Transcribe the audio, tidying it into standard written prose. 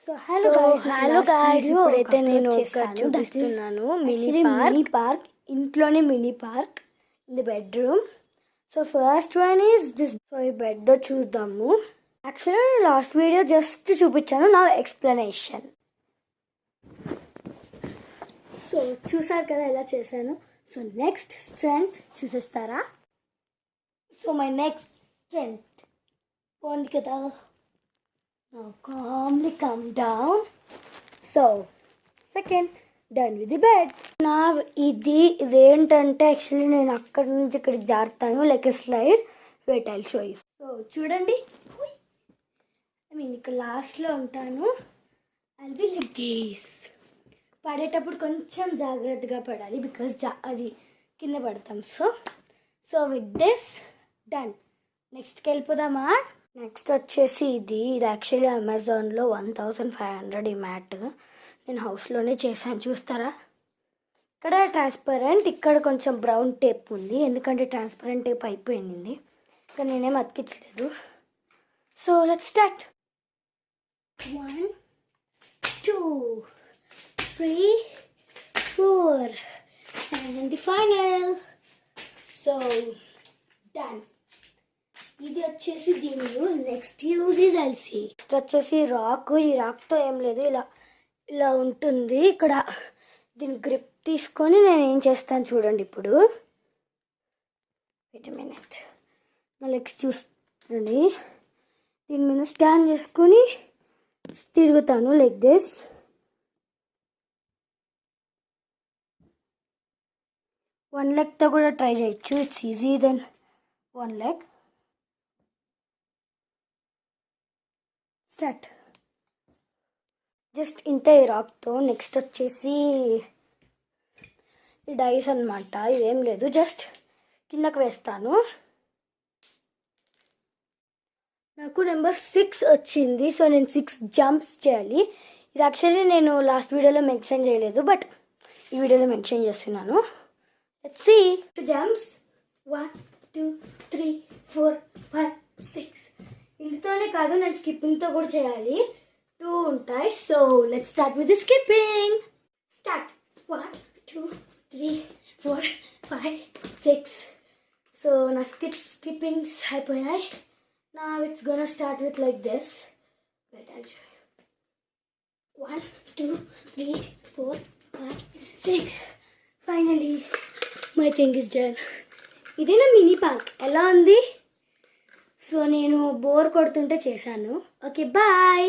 So hello guys, ఇప్పుడైతే నేను చూపిస్తున్నాను మినీ పార్క్. ఇంట్లోనే mini park in the bedroom. So first one is this. So ఈ bed చూద్దాము. యాక్చువల్లీ లాస్ట్ వీడియో జస్ట్ చూపించాను, నా ఎక్స్ప్లెనేషన్. సో చూసారు కదా ఎలా చేశాను. సో నెక్స్ట్ స్ట్రెంగ్త్ చూసేస్తారా? సో మై నెక్స్ట్ స్ట్రెంగ్త్ పోంది కదా. Now calmly come down. So second, done with the bed. Now ఇదేంటంటే యాక్చువల్లీ నేను అక్కడి నుంచి ఇక్కడికి జారుతాను like a slide. Wait I'll show you. So చూడండి, ఇక్కడ లాస్ట్లో ఉంటాను. I'll be like this. పడేటప్పుడు కొంచెం జాగ్రత్తగా పడాలి బికాజ్ అది కింద పడతాం. So with this done. నెక్స్ట్కి వెళ్ళిపోదామా? నెక్స్ట్ వచ్చేసి ఇది యాక్చువల్లీ అమెజాన్లో 1500 ఈ మ్యాట్. నేను హౌస్లోనే చేశాను, చూస్తారా? ఇక్కడ ట్రాన్స్పరెంట్, ఇక్కడ కొంచెం బ్రౌన్ టేప్ ఉంది ఎందుకంటే ట్రాన్స్పరెంట్ టేప్ అయిపోయింది. ఇక్కడ నేనేం అతికించలేదు. So let's start. 1 2 3 4 and the final. So done. ఇది వచ్చేసి దీని use. Next use is LC. Next వచ్చేసి రాక్. ఈ రాక్తో ఏం లేదు, ఇలా ఉంటుంది. ఇక్కడ దీని గ్రిప్ తీసుకొని నేను ఏం చేస్తాను చూడండి. ఇప్పుడు వెయిట్ ఎ మినిట్. నా లెగ్స్ చూడండి, దీని మీద స్టాండ్ చేసుకొని తిరుగుతాను లైక్ దిస్. వన్ లెగ్తో కూడా ట్రై చేయొచ్చు. It's easy then one leg. Start. Just ఇంత ఈ రాక్తో. నెక్స్ట్ వచ్చేసి ఈ డైస్ అనమాట. ఇదేం లేదు, జస్ట్ కిందకు వేస్తాను. నాకు నెంబర్ 6 వచ్చింది. సో నేను 6 జంప్స్ చేయాలి. ఇది యాక్చువల్లీ నేను లాస్ట్ వీడియోలో మెన్షన్ చేయలేదు, బట్ ఈ వీడియోలో మెన్షన్ చేస్తున్నాను. Let's see. జంప్స్ 1 2 3 4 5 6. ఇంతతోనే కాదు, నేను స్కిప్పింగ్తో కూడా చేయాలి. 2 ఉంటాయి. So let's start with the skipping. Start. 1 2 3 4 5 6. So నా స్కిప్పింగ్స్ అయిపోయాయి. నా it's gonna start with like this. Wait I'll show you. 1 2 3 4 5 6. Finally my thing is done. ఇదే నా మినీ పార్క్. ఎలా ఉంది? సో నేను బోర్ కొడుతుంటే చేశాను. Okay bye.